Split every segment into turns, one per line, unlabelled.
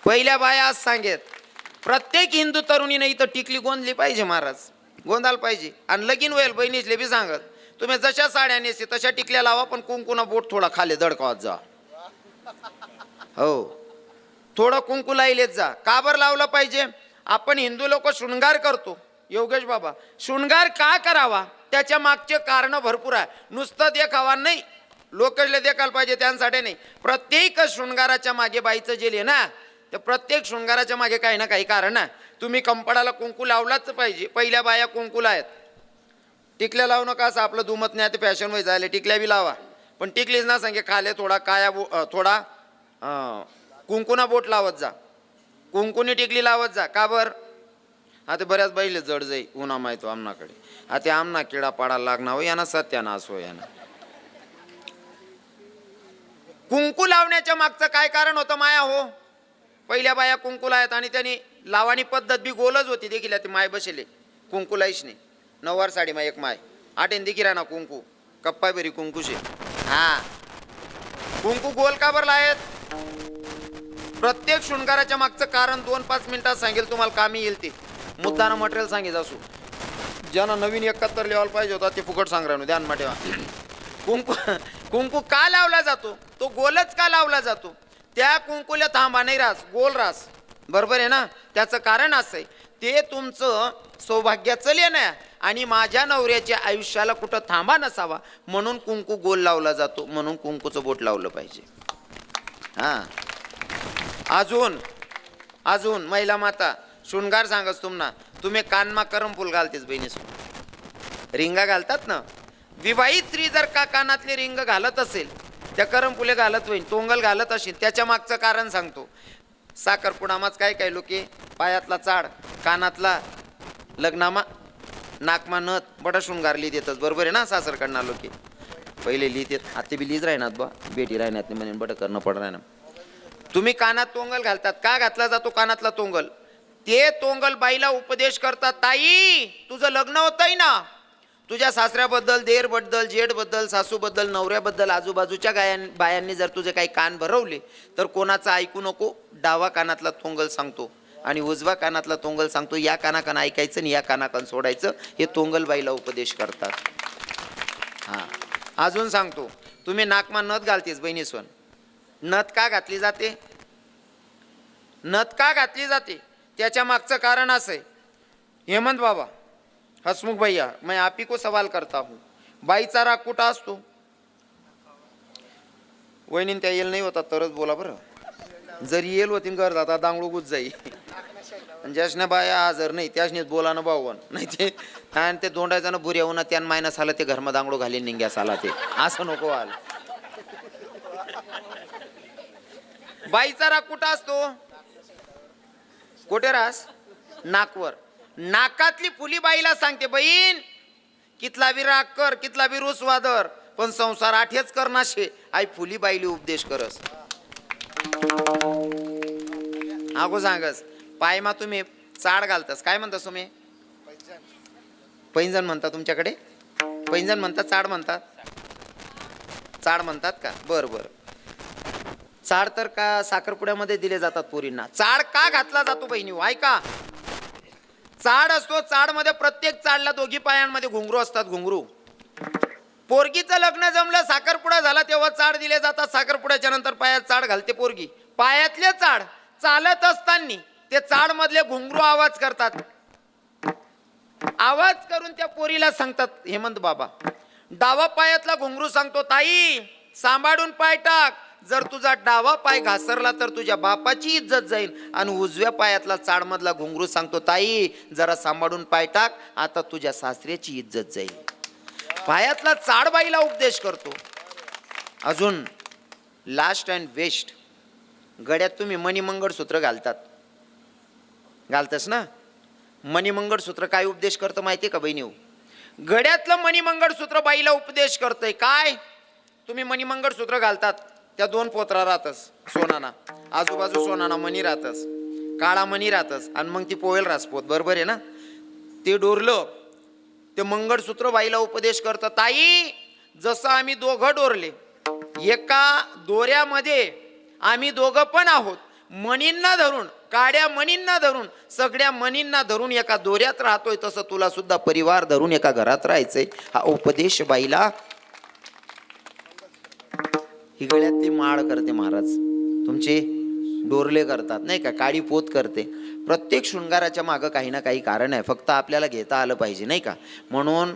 पहिल्या बाया आज सांगेत, प्रत्येक हिंदू तरुणीने इथं टिकली गोंदली पाहिजे महाराज, गोंदाल पाहिजे. आणि लगीन होईल बहिणीसले बी सांगत, तुम्ही जशा साड्या नेसते तशा टिकल्या लावा, पण कुंकुना बोट थोडा खाली दडकावत जा. हो, थोडं कुंकू लाईलेत जा. का बरं लावलं पाहिजे? आपण हिंदू लोक शृंगार करतो योगेश बाबा, शृंगार का करावा त्याच्या मागचे कारण भरपूर आहे. नुसतं देखावा नाही, लोकांना देखायला पाहिजे त्यांसाठी नाही. प्रत्येक शृंगाराच्या मागे बाईचं जेल आहे ना, तर प्रत्येक शृंगाराच्या मागे काही ना काही कारण आहे. तुम्ही कंपडाला कुंकू लावलाच पाहिजे. पहिल्या बाया कुंकूला आहेत. टिकल्या लावू नका असं आपलं दुमत नाही, ते फॅशन वय झाले. टिकल्या बी लावा, पण टिकलीच ना सांगे खाले थोडा काया थोडा कुंकुना बोट लावत जा, कुंकुनी टिकली लावत जा. का बर? आता बऱ्याच बाईले जड जाई उन्हा माहितो आमनाकडे, आता आमना किडा पाडायला लागणार हो यांना, सत्यानाश हो यांना. कुंकू लावण्याच्या मागचं काय कारण होतं माया हो? पहिल्या बाया कुंकू लावत आणि त्यांनी लावाणी पद्धत बी गोलच होती. देखील ती माय बसले कुंकू लाईश नाही, नववार साडी मा एक माय आटेन देखी राहणार कुंकू कप्पा बेरी कुंकूशे. हा, कुंकू गोल का बरं लायत? प्रत्येक शृंगाराच्या मागचं कारण 2-5 मिनिटात सांगेल तुम्हाला, कामी येईल ते मुद्दानं मटेरियल सांगेल असू. ज्यांना नवीन 71 लेवल पाहिजे होता ते फुकट सांग राहणं ध्यान मा ठेवा. कुंकू कुंकू का लावला जातो? तो गोलच का लावला जातो? त्या कुंकूला थांबा नाही रास, गोल रास, बरोबर आहे ना? त्याचं कारण असं आहे, ते तुमचं सौभाग्याचं लेण आहे आणि माझ्या नवऱ्याच्या आयुष्याला कुठं थांबा नसावा म्हणून कुंकू गोल लावला जातो, म्हणून कुंकूचं बोट लावलं पाहिजे. हां, अजून अजून महिला माता शृंगार सांगस तुम्हाला, तुम्ही कानमा करम फुल घालतेस बहिणीस, रिंगा घालतात ना. विवाहित स्त्री जर का कानातले रिंग घालत असेल, त्या करम फुले घालत होईल, तोंगल घालत असेल, त्याच्या मागचं कारण सांगतो. साखरपुडामाच काय काय लोके पायातला चाड, कानातला लग्नामा, नाकमा नथ, बडा शृंगार लिहित येतच, बरोबर आहे ना? सासरकडनं लोके पहिले लिहित येत, आता बी लिहित राहणार बा, बेटी राहण्यात नाही म्हणून बडं करणं पड राहणार. तुम्ही कानात तोंगल घालतात, का घातला जातो कानातला तोंगल? ते तोंगल बाईला उपदेश करतात, ताई तुझं लग्न होतंय ना, तुझ्या सासऱ्याबद्दल, देरबद्दल, जेठबद्दल, सासूबद्दल, नवऱ्याबद्दल आजूबाजूच्या बायांनी जर तुझे काही कान भरवले तर कोणाचं ऐकू नको. डावा कानातला तोंगल सांगतो आणि उजवा कानातला तोंगल सांगतो. या कानाकान ऐकायचं आणि या कानाकान सोडायचं, हे तोंगल बाईला उपदेश करतात. हां, अजून सांगतो, तुम्ही नाकमा नथ घालतेस बहिणीस्वन, नथ का घातली जाते? नथ का घातली जाते त्याच्या मागचं कारण असं आहे. हेमंत बाबा, हसमुख भैया, मैं आप ही को सवाल करता हूँ, बाईचा राग कुठं असतो? वहिनीन त्या येल नाही होता तरच बोला बरं. जरी येल होती घर जाता दांगडू गुज जाई, ज्याशने बाया हजर नाही त्याशनेच बोला ना भाऊन नाही ते. आणि ते दोंडायचं ना बुऱ्या होऊन त्यान मायनस आला ते घरमा दांगडू घालीन निघ्यास आला, ते असं नको आल. बाईचा राग कुठं असतो? कुठे रास? नाकवर. नाकातली फुली बाईला सांगते, बहीण कितला बी राग कर, कितला बी रुस वादर, पण संसार आठेच कर नाशे, आई फुली बाईली उपदेश करस. आगो सांगस, पायमा तुम्ही चाड घालतास, काय म्हणतास तुम्ही? पैंजण म्हणतात तुमच्याकडे? पैंजण म्हणतात, चाड म्हणतात? चाड म्हणतात का? बरं बरं. चाड तर का साखरपुड्यामध्ये दिले जातात पोरींना. चाड का घातला जातो बहिणी? ऐका, चाड असतो, चाड मध्ये प्रत्येक चाडला दोघी पायांमध्ये घुंगरू असतात, घुंगरू. पोरगीचं लग्न जमलं, साखरपुडा झाला तेव्हा चाड दिले जातात. साखरपुड्याच्या नंतर पायात चाड घालते पोरगी. पायातले चाड चालत असताना ते चाड मधले घुंगरू आवाज करतात, आवाज करून त्या पोरीला सांगतात, हेमंत बाबा डावा पायातला घुंगरू सांगतो, ताई सांभाळून पाय टाक, जर तुझा डावा पाय घासरला तर तुझ्या बापाची इज्जत जाईल. आणि उजव्या पायातला चाड मधला घुंगरू सांगतो, ताई जरा सांभाळून पाय टाक, आता तुझ्या सासऱ्याची इज्जत जाईल. पायातला चाड बाईला उपदेश करतो. अजून लास्ट अँड बेस्ट, गड्यात तुम्ही मणिमंगळसूत्र घालतात, घालतस ना? मणिमंगळसूत्र काय उपदेश करतं माहितीये का बहिणी? गड्यातलं मणिमंगळसूत्र बाईला उपदेश करतंय काय? तुम्ही मणिमंगळसूत्र घालतात, त्या 2 पोत्रा राहतस सोनाना, आजूबाजू सोनाना मणी राहतस, काळा मणी राहतस, आणि मग ती पोवेल रासपोत, बरोबर आहे ना? ते डोरलं, ते मंगळसूत्र बाईला उपदेश करतं, ताई जसं आम्ही दोघं डोरले, एका दोऱ्यामध्ये आम्ही दोघं पण आहोत, मणींना धरून, काड्या मणींना धरून, सगळ्या मणींना धरून एका दोऱ्यात राहतोय, तसं तुला सुद्धा परिवार धरून एका घरात राहायचंय. हा उपदेश बाईला ही गळ्यातली माळ करते महाराज, तुमचे डोरले करतात नाही का, काळी पोत करते. प्रत्येक शृंगाराच्या मागं काही ना काही कारण आहे, फक्त आपल्याला घेता आलं पाहिजे नाही का. म्हणून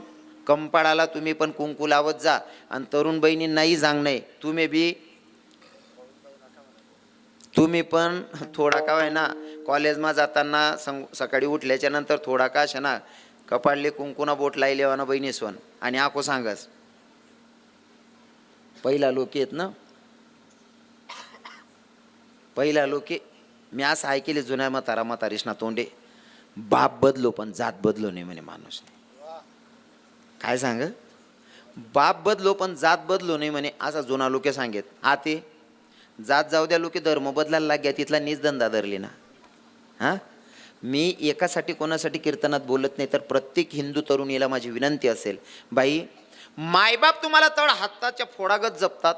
कंपाळाला तुम्ही पण कुंकू लावत जा आणि तरुण बहिणींनाही सांगणे, तुम्ही पण थोडा का आहे ना कॉलेजमा जाताना सकाळी उठल्याच्या नंतर थोडा का ना कपाळले कुंकुना बोट लायले ना बहिणीसवन आणि आको सांगस पहिला लोक येत ना, पहिला लोके मी असं ऐकले जुन्या म्हातारीस तोंडे, बाप बदलो पण जात बदलो नाही म्हणे माणूस. काय सांग, बाप बदलो पण जात बदलो नाही म्हणे, असा जुना लोके सांगेत. हा ते जात जाऊ द्या, लोके धर्म बदलायला लाग्या, तिथला नीच धंदा धरली ना. हां, मी एकासाठी कोणासाठी कीर्तनात बोलत नाही, तर प्रत्येक हिंदू तरुणीला माझी विनंती असेल, बाई मायबाप तुम्हाला तळ हाताच्या फोडागत जपतात,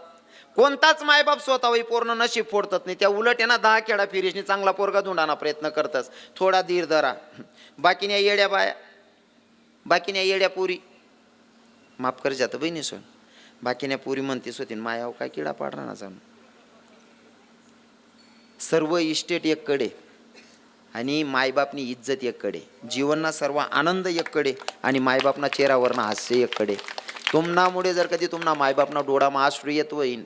कोणताच मायबाप स्वतःही पूर्ण नशीब फोडतात नाही, त्या उलट आहे ना 10 खेळा फिरीशनी चांगला पोरगा धुंडाना प्रयत्न करतस, थोडा धीर धरा. बाकीने येड्या बाया, बाकीने येड्या पुरी, माफ कर जातं बहिणी सोन, बाकीने पुरी म्हणतीस होती मायाव काय किडा पाडणार ना जाऊन. सर्व इस्टेट एककडे आणि मायबापनी इज्जत एककडे, जीवनना सर्व आनंद एककडे आणि मायबापना चेहऱ्यावरनं हास्य एककडे. तुमनामुळे जर कधी तुम्हाला मायबापना डोळामा अश्रू येत होईन,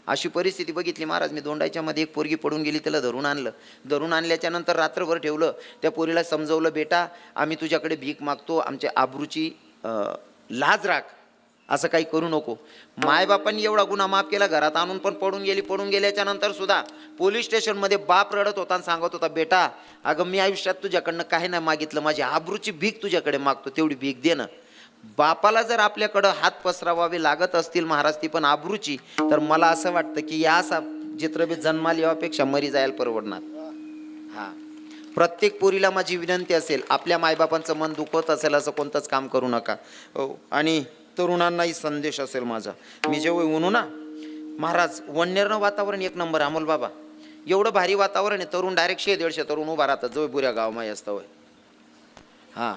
अशी परिस्थिती बघितली महाराज. मी दोंडायच्या मध्ये एक पोरगी पडून गेली, त्याला धरून आणलं, धरून आणल्याच्या नंतर रात्रभर ठेवलं, त्या पोरीला समजवलं, बेटा आम्ही तुझ्याकडे भीक मागतो, आमच्या आबरूची लाज राख, असं काही करू नको. मायबापांनी एवढा गुन्हा माफ केला, घरात आणून पण पडून गेली. पडून गेल्याच्या नंतर सुद्धा पोलीस स्टेशनमध्ये बाप रडत होता आणि सांगत होता, बेटा अगं मी आयुष्यात तुझ्याकडनं काही नाही मागितलं, माझी आबरूची भीक तुझ्याकडे मागतो, तेवढी भीक दे ना. बापाला जर आपल्याकडं हात पसरावावे लागत असतील महाराज, ती पण आबरूची, तर मला असं वाटतं की या चित्रबीत जन्माला यापेक्षा मरी जायला परवडणार. हा, प्रत्येक पोरीला माझी विनंती असेल, आपल्या मायबापांचं मन दुखत असेल असं कोणतंच काम करू नका. हो, आणि तरुणांनाही संदेश असेल माझा. मी जेव्हा म्हणू ना महाराज, वन्यरनं वातावरण एक नंबर अमोल बाबा, एवढं भारी वातावरण आहे, तरुण डायरेक्ट 100-150 तरुण उभा राहतात जो बुऱ्या गावमाई असतं होय. हां,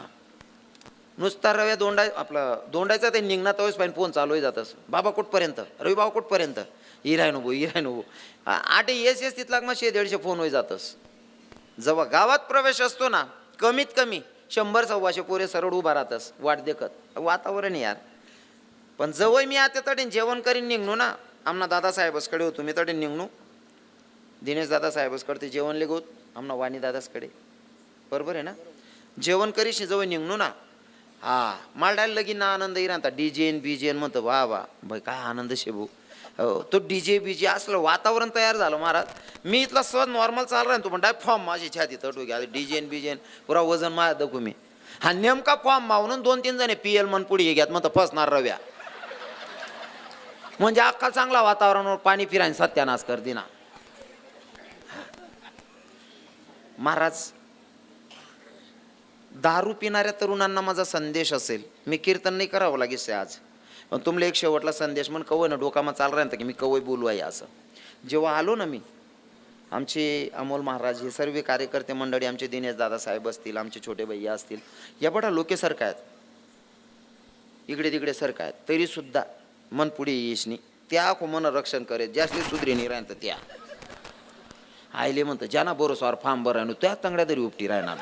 नुसता रव्या आपलं दोंडायचा ते निघणार तोच पाहिजे फोन चालू जातस, बाबा कुठपर्यंत, रवी बाबा कुठपर्यंत, इराय नो 8 येस तिथला मग 100-150 फोन होई जातस. जेव्हा गावात प्रवेश असतो ना, कमीत कमी 100-125 पोरे सरळ उभा राहतस वाट देखत, वातावरण यार. पण जवळ मी आता तडे जेवण करीन निघणू ना, आमना दादासाहेबसकडे होतो मी, तडे निघणू दिनेश दादासाहेबसकडे जेवण लेगोत, आमना वाणी दादासकडे, बरोबर आहे ना, जेवण करीश जवळ निघणू ना. हा, मालडायला लगीन ना आनंद राहता, डीजेन बीजेन म्हणतो, वा वा भाई काय आनंद शेबू. हो, तो डीजे बीजे असलं वातावरण तयार झालं महाराज. मी इथला सहज नॉर्मल चालला ना, तो पण डाय फॉर्म माझी छाती तटू घ्या, डीजेन बीजेन पुरा वजन माझ्या दखू मी. हा नेमका फॉर्म मावून 2-3 जण PL मन पुढे घ्यात म्हणतो फसणार रव्या, म्हणजे अख्खा चांगला वातावरणावर पाणी फिरायला सत्यानाश कर दिना महाराज. दारू पिणाऱ्या तरुणांना माझा संदेश असेल, मी कीर्तन नाही करावं लागेल आज, पण तुमला एक शेवटला संदेश म्हणून कवय ना डोकामा चाल राहतं की मी कवय बोलू आहे असं. जेव्हा आलो ना मी, आमचे अमोल महाराज, हे सर्व कार्यकर्ते मंडळी, आमचे दिनेश दादासाहेब असतील, आमचे छोटे भैया असतील, या बडा लोकेसारखं आहेत, इकडे तिकडे सारखं आहेत, तरीसुद्धा मन पुढे येशनी त्या मन रक्षण करेत, जास्त सुधरीनी राहतं त्या आईले म्हणतं ज्यांना बरोसवर फार्म बरं आहे त्या तंगड्या तरी उपटी राहणार.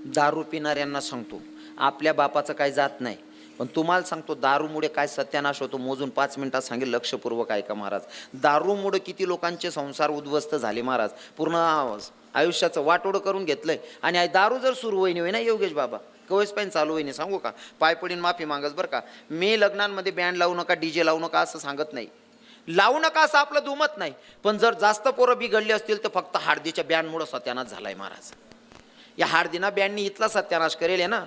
दारू पिणाऱ्यांना सांगतो, आपल्या बापाचं काही जात नाही, पण तुम्हाला सांगतो दारूमुळे काय सत्यानाश होतो मोजून 5 मिनिटात सांगेल, लक्षपूर्वक ऐका महाराज. दारूमुळे किती लोकांचे संसार उद्ध्वस्त झाले महाराज, पूर्ण आयुष्याचं वाटोडं करून घेतलंय. आणि दारू जर सुरू होईन ना योगेश बाबा, कवच पाहिजे चालू होईन, सांगू का, पाय पडीन माफी मागस बरं का. मी लग्नांमध्ये बँड लावू नका, DJ लावू नका असं सांगत नाही, लावू नका असं आपलं दुमत नाही, पण जर जास्त पोरं बिघडली असतील तर फक्त हार्दीच्या बँडमुळे सत्यानाश झालाय महाराज. या हार्दिना बँडनी इथला सत्यानाश करेल आहे ना.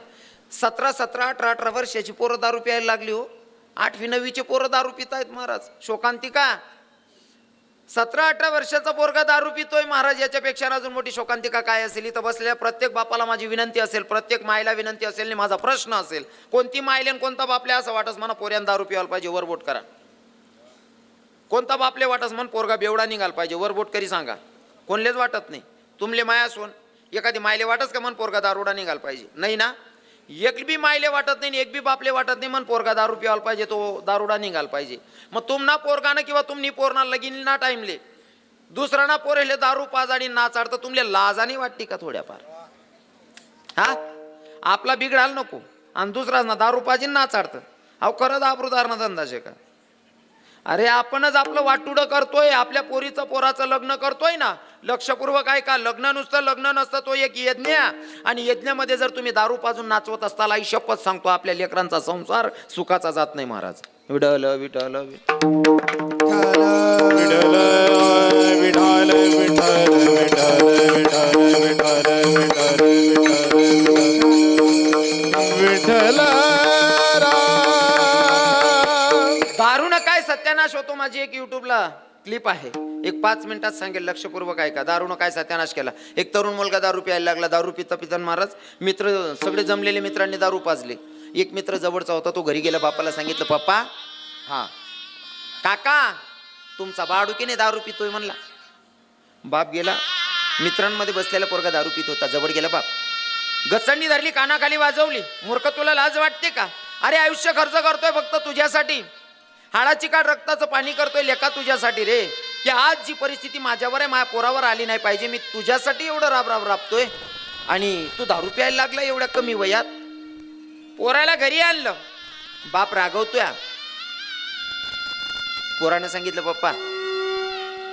17, 17, 18, 18 वर्षाची पोरं दारू प्यायला लागली हो. 8वी 9वीचे पोरं दारू पित आहेत महाराज. शोकांतिका 17, 18 वर्षाचा पोरगा दारू पितोय महाराज, याच्यापेक्षा अजून मोठी शोकांतिका काय असेल. इथं बसलेल्या प्रत्येक बापाला माझी विनंती असेल, प्रत्येक मायला विनंती असेल आणि माझा प्रश्न असेल, कोणती मायलेन कोणता बापल्या असं वाटस म्हणा पोऱ्यान दारू पिवायला पाहिजे, वर बोट करा. कोणता बापले वाटस म्हण पोरगा बेवडा निघाल पाहिजे, वर बोट करी सांगा. कोणलेच वाटत नाही. तुमले माया सोन एखादी मायले वाटस का म्हण पोरगा दारुडा निघाल पाहिजे? नाही ना. एक बी मायले वाटत नाही, एक बी बापले वाटत नाही म्हण पोरगा दारू पिवायला पाहिजे, तो दारुडा निघाल पाहिजे. मग तुम ना पोरगाना किंवा तुम्ही पोरना लगीन ना टाइमले दुसरा ना पोरेले दारू पाजाडी नाचाड, तर तुमले लाजानी वाटते का थोड्याफार? हा, आपला बिघडाल नको आणि दुसराच ना दारू पाजीन नाचाडतं. अहो खरंच आबरूदार धंदा शे का? अरे आपणच आपलं वाटुडं करतोय, आपल्या पोरीचं पोराचं लग्न करतोय ना लक्षपूर्वक. आहे का? लग्न नुसतं लग्न नसतं, तो एक यज्ञ. आणि यज्ञामध्ये जर तुम्ही दारू पाजून नाचवत असताल, आई शपथ सांगतो आपल्या लेकरांचा संसार सुखाचा जात नाही महाराज. विठ्ठल विठ्ठल दारूनं काय सत्यानाश होतो. माझी एक युट्यूबला क्लिप आहे, एक 5 मिनिटात सांगेल, लक्षपूर्वक आहे का? दारूनं काय सत्यानाश केला. एक तरुण मुलगा दारू प्यायला लागला. दारू पिता पिता महाराज मित्र सगळे जमलेले मित्रांनी दारू पाजले. एक मित्र जवळचा होता, तो घरी गेला, बापाला सांगितलं, पप्पा हा काका तुमचा बाडू की नाही दारू पितोय म्हणला. बाप गेला, मित्रांमध्ये बसलेला पोरगा दारू पित होता, जवळ गेला बाप, गचंडी धरली, कानाखाली वाजवली. मूर्ख तुला लाज वाटते का? अरे आयुष्य खर्च करतोय फक्त तुझ्यासाठी, हाडाची काढ रक्ताचं पाणी करतोय लेका तुझ्यासाठी रे. की आज जी परिस्थिती माझ्यावर आहे, माझ्या पोरावर आली नाही पाहिजे. मी तुझ्यासाठी एवढं राबतोय आणि तू दारू प्यायला लागला एवढ्या कमी वयात. पोराला घरी आणलं, बाप रागवतोय. पोरानं सांगितलं, पप्पा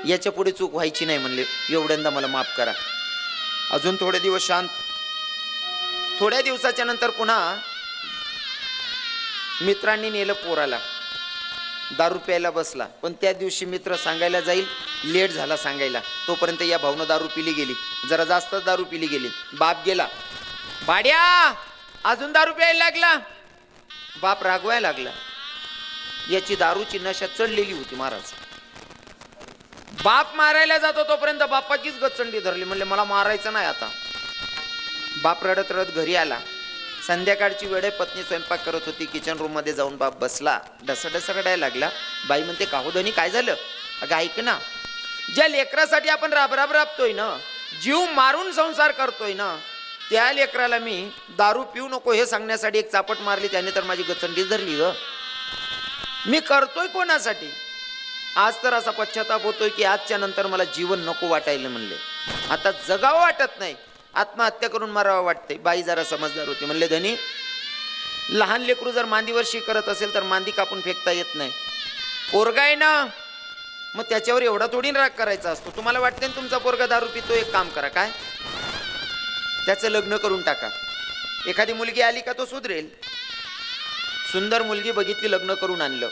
याच्या पुढे चूक व्हायची नाही म्हणले, एवढ्यांदा मला माफ करा. अजून थोडे दिवस शांत. थोड्या दिवसाच्या नंतर पुन्हा मित्रांनी नेलं पोराला, दारू प्यायला बसला. पण त्या दिवशी मित्र सांगायला जाईल, लेट झाला सांगायला, तोपर्यंत या भाऊनं दारू पिली गेली, जरा जास्तच दारू पिली गेली. बाप गेला, भाड्या अजून दारू प्यायला लागला. बाप रागवायला लागला, याची दारूची नशा चढलेली होती महाराज. बाप मारायला जातो तोपर्यंत बापाचीच गचंडी धरली, म्हणले मला मारायचं नाही आता. बाप रडत रडत घरी आला. संध्याकाळची वेळ आहे, पत्नी स्वयंपाक करत होती. किचन रूम मध्ये जाऊन बाप बसला, ढसढस रडायला लागला. बाई म्हणते, काहो धनी काय झालं? अगं ऐक ना, ज्या लेकरासाठी आपण राबतोय ना, जीव मारून संसार करतोय ना, त्या लेकराला मी दारू पिऊ नको हे सांगण्यासाठी एक चापट मारली, त्याने तर माझी गचंडी धरली. ग मी करतोय कोणासाठी? आज तर असा पश्चाताप होतोय की आजच्या नंतर मला जीवन नको वाटायला म्हणले. आता जगावं वाटत नाही, आत्महत्या करून मारावं वाटते. बाई जरा समजदार होती, म्हणले धनी लहान लेकरू जर मांदीवर शी करत असेल तर मांदी कापून फेकता येत नाही. पोरगा आहे ना, मग त्याच्यावर एवढा थोडी राग करायचा असतो. तुम्हाला वाटते ना तुमचा पोरगा दारू पितो, एक काम करा, काय त्याचं लग्न करून टाका. एखादी मुलगी आली का तो सुधरेल. सुंदर मुलगी बघितली, लग्न करून आणलं.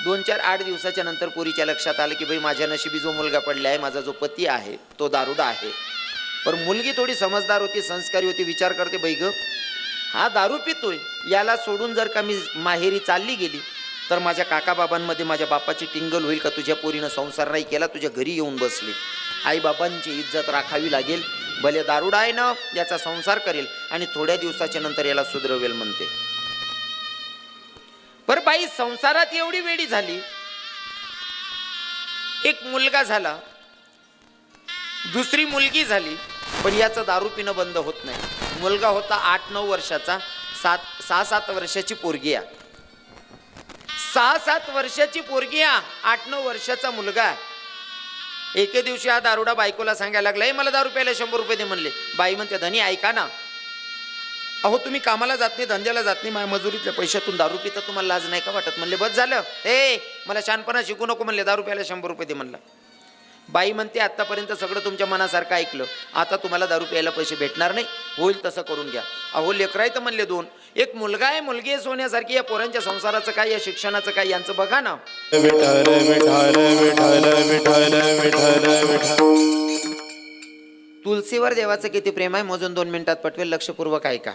2-4-8 दिवसाच्या नंतर पोरीच्या लक्षात आलं की भाई माझ्या नशिबी जो मुलगा पडला आहे, माझा जो पती आहे तो दारुडा आहे. पण मुलगी थोडी समजदार होती, संस्कारी होती. विचार करते, बाई ग हा दारू पितोय, याला सोडून जर का मी माहेरी चालली गेली तर माझ्या काकाबाबांमध्ये माझ्या बापाची टिंगल होईल का? तुझ्या पोरीनं संसार नाही केला, तुझ्या घरी येऊन बसली. आई बाबांची इज्जत राखावी लागेल. भले दारुडा आहे ना, याचा संसार करेल आणि थोड्या दिवसाच्या नंतर याला सुधरवेल म्हणते. पर बाई संसारात एवढी वेडी झाली. एक मुलगा झाला, दुसरी मुलगी झाली, पण याचं दारू पिणं बंद होत नाही. मुलगा होता 8-9 वर्षाचा, 6-7 वर्षाची पोरगी. 6-7 वर्षाची पोरगी, 8-9 वर्षाचा मुलगा. एके दिवशी हा दारुडा बायकोला सांगायला लागला, मला दारू प्यायला 100 रुपये दे म्हणले. बाई म्हणते, धनी ऐका ना, अहो तुम्ही कामाला जात नाही, धंद्याला जात नाही, माझ्या मजुरीतल्या पैशातून दारू पिता, तुम्हाला लाज नाही का वाटत? म्हणले बस झालं, मला शहाणपणा शिकू नको म्हणले, दारू प्यायला 100 रुपये दे म्हणला. बाई म्हणते, आतापर्यंत सगळं तुमच्या मनासारखं ऐकलं, आता तुम्हाला दारू प्यायला पैसे भेटणार नाही, होईल तसं करून घ्या. अहो लेकराय तर म्हणले 2, एक मुलगा आहे, मुलगी आहे सोन्यासारखी. या पोरांच्या संसाराचं काय, या शिक्षणाचं काय, यांचं बघा ना. तुलसीवर देवाचं किती प्रेम आहे मोजून 2 मिनिटात पटवेल, लक्षपूर्वक ऐका.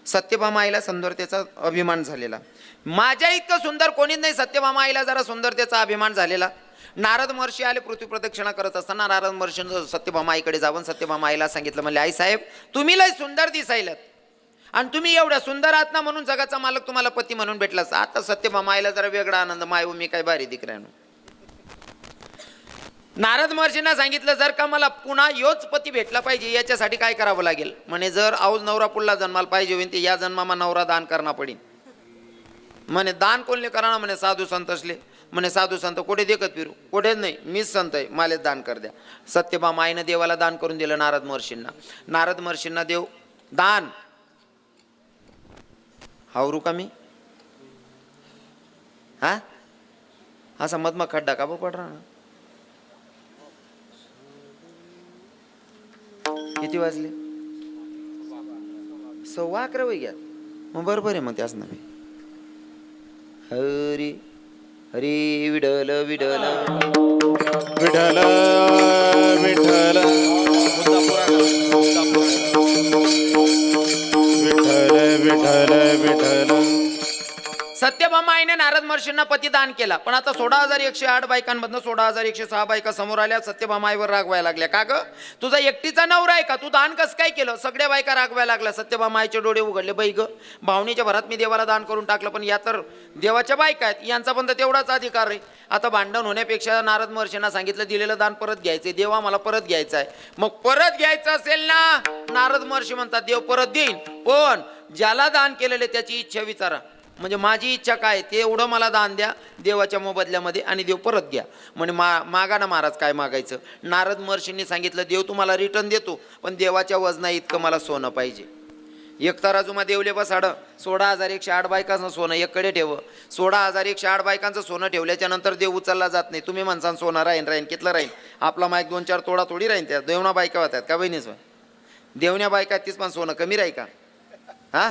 सत्यभामा आईला सुंदरतेचा अभिमान झालेला. माझ्या इतकं सुंदर कोणीच नाही. सत्यभामा आईला जरा सुंदरतेचा अभिमान झालेला. नारद महर्षी आले पृथ्वी प्रदक्षिणा करत असताना. नारद महर्षीनं सत्यभामा आईकडे जाऊन सत्यभामा आईला सांगितलं, म्हणले आई साहेब तुम्ही लय सुंदर दिसायलात आणि तुम्ही एवढ्या सुंदर आहात ना म्हणून जगाचा मालक तुम्हाला पती म्हणून भेटला. आता सत्यभामा आईला जरा वेगळा आनंद, माय मी काय भारी दिक राहणं. नारद महर्षींना सांगितलं जर का मला पुन्हा योच पती भेटला पाहिजे याच्यासाठी काय करावं लागेल. म्हणे जर आऊज नवरा पुढला जन्माला पाहिजे होईल ते या जन्मामा नवरा दान करणं पडेल. म्हणे दान कोणले करा म्हणे साधू संत असले. म्हणे साधू संत कुठे देखत फिरू, कुठेच नाही, मीच संत आहे, मालेच दान कर द्या. सत्यभामा आईनं देवाला दान करून दिलं नारद महर्षींना. नारद महर्षींना देव दान हावरू का मी हा असा मधमा खड्डा का पड रहा. किती वाजले? 11:15 घ्या मग बरोबर आहे. मग त्याच नव्हे हरी हरी विडल विडल
विठ्ठल विठ्ठल विठ्ठल विठ्ठल विठ्ठल.
सत्यभामा आईने नारद महर्षींना पती दान केला. पण आता 16,108 बायकांमधनं 16,106 बायका समोर आल्या. सत्यभामा आईवर रागवायला लागल्या. का ग तुझा एकटीचा नवरा आहे का, तू दान कसं काय केलं. सगळ्या बायका रागवायला लागल्या. सत्यभामा आईचे डोळे उघडले. बाई ग भावनेच्या भरात मी देवाला दान करून टाकलं, पण या तर देवाच्या बायका आहेत, यांचा पण तर तेवढाच अधिकार आहे. आता भांडण होण्यापेक्षा नारद महर्षींना सांगितलं दिलेलं दान परत घ्यायचंय. देवा मला परत घ्यायचं आहे. मग परत घ्यायचं असेल ना, नारद महर्षी म्हणतात देव परत देईन, पण ज्याला दान केलेले त्याची इच्छा विचारा. म्हणजे माझी इच्छा काय ते एवढं मला दान द्या देवाच्या मोबदल्यामध्ये आणि देव परत घ्या. म्हणजे मागा ना महाराज काय मागायचं. नारद महर्षींनी सांगितलं देव तुम्हाला रिटर्न देतो, पण देवाच्या वजना इतकं मला सोनं पाहिजे. एक तराजुमा देवले बसाड 16,108 बायकांचं सोनं एककडे ठेव. 16,108 बायकांचं सोनं ठेवल्याच्या नंतर देव उचलला जात नाही. तुम्ही म्हणसान सोनं राहीन कितलं राहीन आपला माईक 2-4 तोडा थोडी राहीन. त्या देवना बायका होत्यात का बहिणीच देवण्या बायका तीच पण सोनं कमी राही का हा.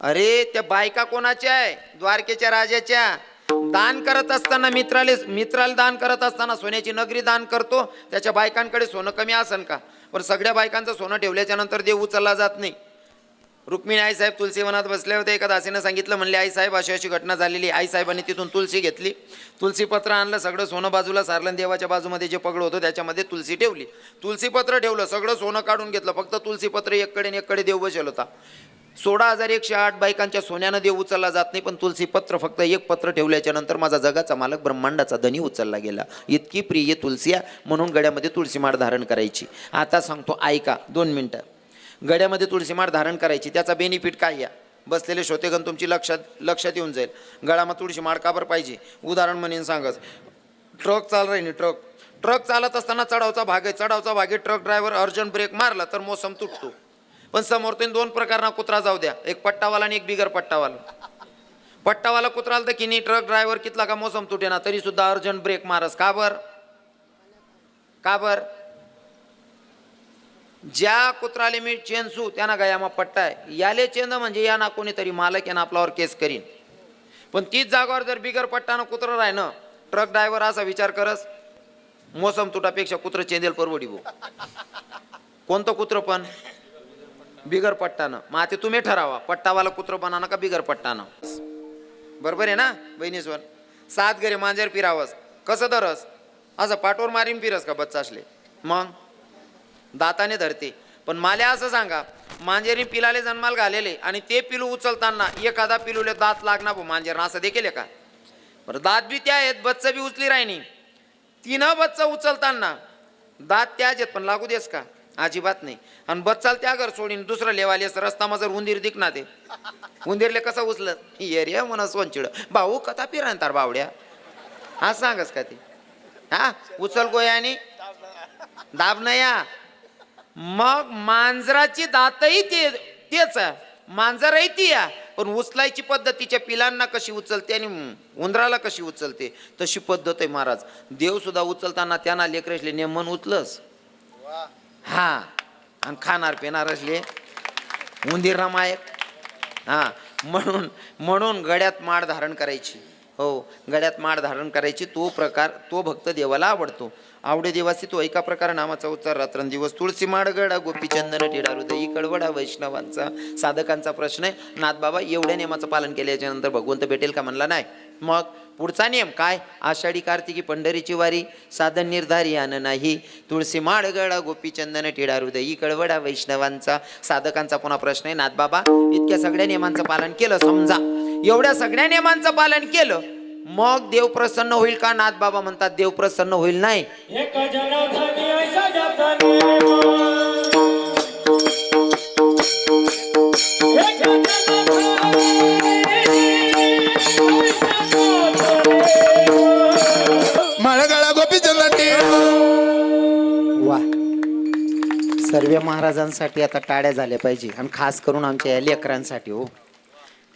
अरे त्या बायका कोणाच्या आहे, द्वारकेच्या राजाच्या. दान करत असताना मित्राला दान करत असताना सोन्याची नगरी दान करतो, त्याच्या बायकांकडे सोनं कमी असन का. पण सगळ्या बायकांचं सोनं ठेवल्याच्या नंतर देव उचलला जात नाही. रुक्मिणी आईसाहेब तुलसीवनात बसले होते. एका दासीनं सांगितलं, म्हणले आईसाहेब अशी अशी घटना झालेली. आईसाहेबांनी तिथून तुलसी घेतली, तुलसीपत्र आणलं, सगळं सोनं बाजूला सारलं, देवाच्या बाजूमध्ये जे पगड होतं त्याच्यामध्ये तुलसी ठेवली. तुलसीपत्र ठेवलं, सगळं सोनं काढून घेतलं, फक्त तुलसीपत्र एककडे एककडे देव बसेल होता. 16,108 बायकांच्या सोन्यानं देव उचलला जात नाही, पण तुलसी पत्र फक्त एक पत्र ठेवल्याच्या नंतर माझा जगाचा मालक ब्रह्मांडाचा धनी उचलला गेला. इतकी प्रिय तुलसी आहे म्हणून गड्यामध्ये तुळशी माळ धारण करायची. आता सांगतो ऐका 2 मिनटं. गड्यामध्ये तुळशी माळ धारण करायची, त्याचा बेनिफिट काय या बसलेले श्रोतेगण तुमची लक्षात येऊन जाईल. गळामध्ये तुळशी माळ का बरं पाहिजे. उदाहरण म्हणून सांगच, ट्रक चाल राही ट्रक चालत असताना चढावचा भाग आहे. ट्रक ड्रायव्हर अर्जंट ब्रेक मारला तर मोसम तुटतो. पण समोर 2 प्रकारना कुत्रा जाऊ द्या, एक पट्टावाला आणि एक बिगर पट्टावाला. पट्टावाला कुत्रा आला तर की नाही ट्रक ड्रायव्हर कितला का मोसम तुटे ना तरी सुद्धा अर्जंट ब्रेक मारस. का बर ज्या कुत्राले मी चेंसू त्यांना गयामा पट्टा आहे, याले चेंद म्हणजे या ना कोणीतरी मालक यानं आपल्यावर केस करीन. पण तीच जागावर जर बिगर पट्टानं कुत्रं राहिनं, ट्रक ड्रायव्हर असा विचार करस मोसम तुटापेक्षा कुत्रं चेंदेल परवडी भो. कोणतं कुत्रं पण बिगर पट्टानं. मग आता तुम्ही ठरावा पट्टावाला कुत्र बनाना का बिगर पट्टानं. बरोबर आहे ना बहिणीस्वर. 7 घरे मांजर फिरावस कसं धरस, असं पाठोर मारीन फिरस का बच्चा असले, मग दाताने धरते. पण मला असं सांगा, मांजरी पिलाले जन्माला घालेले आणि ते पिलू उचलताना एखादा पिलूले दात लागणार भो मांजर असं देखील का. बरं दात बी त्या आहेत, बच्चा बी उचली राहिनी. 3 बच्चा उचलताना दात त्याच आहेत पण लागू देस का, अजिबात नाही. आणि बच्चाल त्या घर सोडीन दुसरं लेवाले असं रस्ता जर उंदीर दिक ना ते उंदीरले कसं उचलत एरिया म्हणा सोनचिड भाऊ कथा पिरांतार बावड्या हा सांगस का ते हा उचल गोयानी दाब नाही या. मग मांजराची दातही तेच आहे, मांजरही ती आहे, पण उचलायची पद्धत तिच्या पिलांना कशी उचलते आणि उंदराला कशी उचलते तशी पद्धत आहे महाराज. देव सुद्धा उचलताना त्यांना लेकरेसले नेमन उचलस हा, आणि खाणार पिणार असले उंदीर मायक हा. म्हणून गड्यात माळ धारण करायची. हो गड्यात माळ धारण करायची. तो भक्त देवाला आवडतो. आवडे देवासी तो एका प्रकार नामाचा उच्चार रात्रंदिवस. तुळशी माळ गडा गोपीचंदन टिडा हृदयी कडवडा वैष्णवांचा साधकांचा प्रश्न आहे. नाथ बाबा एवढ्या नियमाचं पालन केल्याच्या नंतर भगवंत भेटेल का म्हणला नाही. मग पुढचा नियम काय? आषाढी कार्तिकी पंढरीची वारी, साधन निर्धारी आन नाही, तुळशी माळ गळा गोपी चंदन टिळा हृदयी कळवडा वैष्णवांचा. साधकांचा पुन्हा प्रश्न आहे, नाथ बाबा इतक्या सगळ्या नियमांचं पालन केलं, समजा एवढ्या सगळ्या नियमांचं पालन केलं, मग देव प्रसन्न होईल का? नाथ बाबा म्हणतात देव प्रसन्न होईल नाही.
माळगळा गोपीचंद
वा, सर्व महाराजांसाठी आता टाळ्या झाल्या पाहिजे, आणि खास करून आमच्या या लेकरांसाठी. हो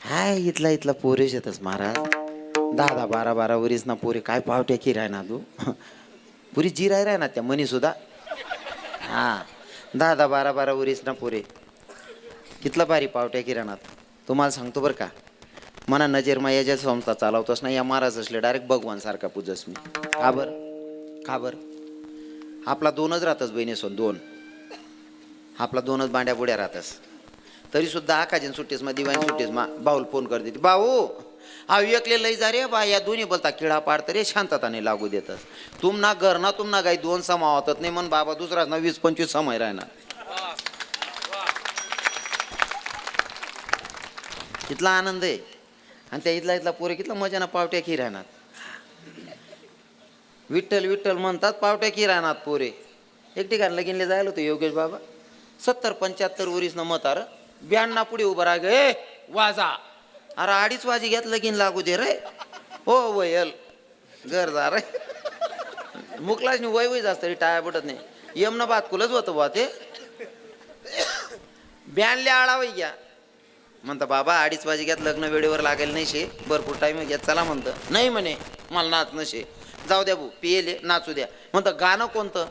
हाय, इथला पोरेश येतच महाराज, 10 12 वरीस ना पोरे, काय पावट्या की राय ना तू पुरी जी राय ना त्या मनी सुद्धा. हा 10 12 वरीस ना पोरे, कितलं भारी पावट्या की राहणार. तुम्हाला सांगतो बरं का, मना नजर मायाच्या संस्था चालवतोस ना, या महाराज असले डायरेक्ट भगवान सारखा पूजस मी. का बर आपला 2च राहतस बहिणीसोन, 2 आपला 2च बांड्या बुड्या राहतस, तरी सुद्धा आकाजीन सुट्टीस मा दिवाणी सुट्टीस मा भाऊल फोन कर देते, भाऊ हा एकले लई जा रे बा, या दोन्ही बोलता किडा पाडत रे, शांतताने लागू देतस. तुम ना घर ना तुम ना काही 2 समावतात नाही म्हण बाबा, दुसराच ना 20-25 समय राहणार. कितला आनंद आहे, आणि त्या इथला पोरे कितला मजाना पावट्या की राहणार. विठ्ठल विठ्ठल म्हणतात, पावट्या की राहणार पोरे. एक ठिकाणी लगीनले जायला होतं योगेश बाबा, 70-75 वरीस न मतार 92 पुढे उभं राहा गे वाजा, अरे 2:30 वाजे घ्यात लगीन लागू दे रे. हो वयल घर जा रे, मुकलाच नाही, वय जास्त रे, टाया पडत नाही. यमना बात कुलच होतं बा ते, ब्यानले आळावई घ्या म्हणतं बाबा 2:30 वाजे घ्यात लग्न वेळेवर लागेल नाही शे, भरपूर टाईम घ्यात चला म्हणतं. नाही म्हणे मला नाच नशे, जाऊ द्या भाऊ पियले नाचू द्या. म्हणतं गाणं कोणतं?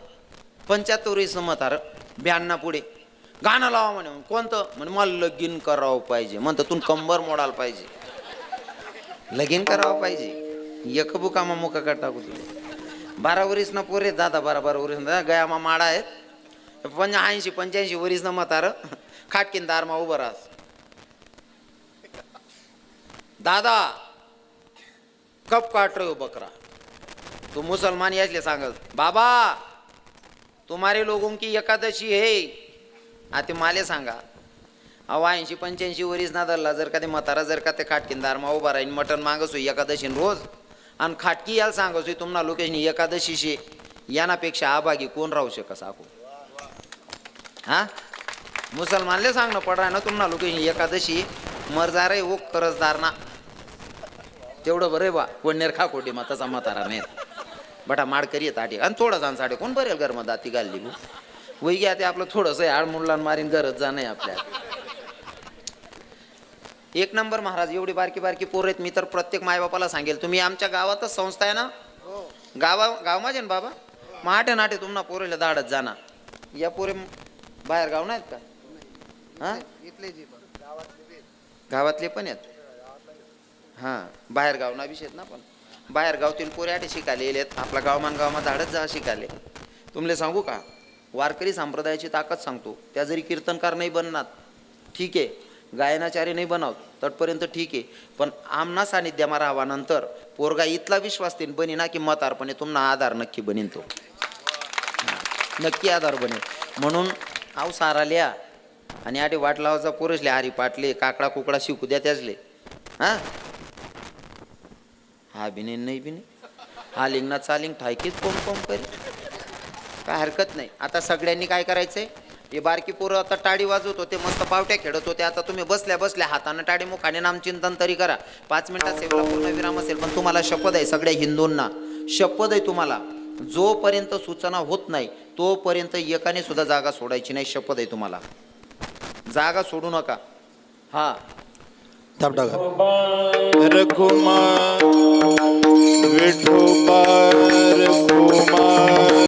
75 वरीस मतार 92 पुढे गाणं लावा म्हणे. कोणतं? म्हणे मला लगीन करावं पाहिजे. म्हणतं तू कंबर मोडायला पाहिजे, लगीन करावं पाहिजे. एक बुकामा मुका का टाकू तुला. 12 वरीस ना पोरे, 10-12 वरीस ना गया मा माडा आहेत, 80-85 वरीस ना मतार खाटकीन दारमा उभं राहत. दादा कब काट रहे हो बकरा? तो मुसलमान याचले सांगत, बाबा तुम्हारे लोगों की एकादशी है. आता माले सांगा, अहो 80-85 वरीस ना धरला जर का ते म्हातारा, जर का ते खाटकीनदार मा उभा राहीन, मटण मागसो एकादशी रोज, आणि खाटकी याला सांगसो तुम्हाला लोकेशनी एकादशी शे, यानापेक्षा आभागी कोण राहू शकस आखो. हा मुसलमानले सांगणं पडा ना तुम्हाला लोकेशनी एकादशी, मरजा रे वो करजदार ना, तेवढं बरं बा. वन्नेर खा कोटी मा तसा म्हातारा नाही बटा माड करीत आठी, आणि थोडं जाण साडे कोण बरेल घरमा दाती घालली भू वही घ्या. ते आपलं थोडंसं आड मुडला मारीन गरज जा नाही आपल्या. एक नंबर महाराज, एवढी बारकी बारकी पोर आहेत. मी तर प्रत्येक मायबापाला सांगेल, तुम्ही आमच्या गावातच संस्था आहे ना, गाव माझे ना बाबा, माटे नाटे तुम्हाला पोरेला दाडत जाणार. या पोरे बाहेर गाव नाहीत का? हा गावातले पण आहेत. हां बाहेर गाव ना विषय ना, पण बाहेर गावतील पोरे आटे शिकायला येलेत, आपला गावमान धाडत जा शिकायले. तुमले सांगू का, वारकरी संप्रदायाची ताकद सांगतो. त्या जरी कीर्तनकार नाही बनणार ठीक आहे, गायनाचार्य नाही बनावत तटपर्यंत ठीक आहे, पण आमना सानिध्यामा राहावानंतर पोरगा इतला विश्वास तीन बनी ना की मतारपणे तुम्हाला आधार नक्की बनीन, तो नक्की आधार बनेल. म्हणून आव सारा लिया आणि आटे वाट लावायचा पोरसले हारी पाटले काकडा कुकडा शिकू द्या त्याचले. हां हा बिने नाही बिने हा लिंगना चालिंग ठायकीच कोम कोम करी, काय हरकत नाही. आता सगळ्यांनी काय करायचंय, हे बारकी पोरं आता टाळी वाजवत होते, मस्त पावट्या खेळत होते, आता तुम्ही बसल्या बसल्या हातानं टाळी मुखाने नामचिंतन तरी करा. 5 मिनिटात सेवेला पूर्ण विराम असेल, पण तुम्हाला शपथ आहे, सगळ्या हिंदूंना शपथ आहे तुम्हाला, जोपर्यंत सूचना होत नाही तोपर्यंत एकाने सुद्धा जागा सोडायची नाही. शपथ आहे तुम्हाला, जागा सोडू नका. हा
रघुमा विठोबा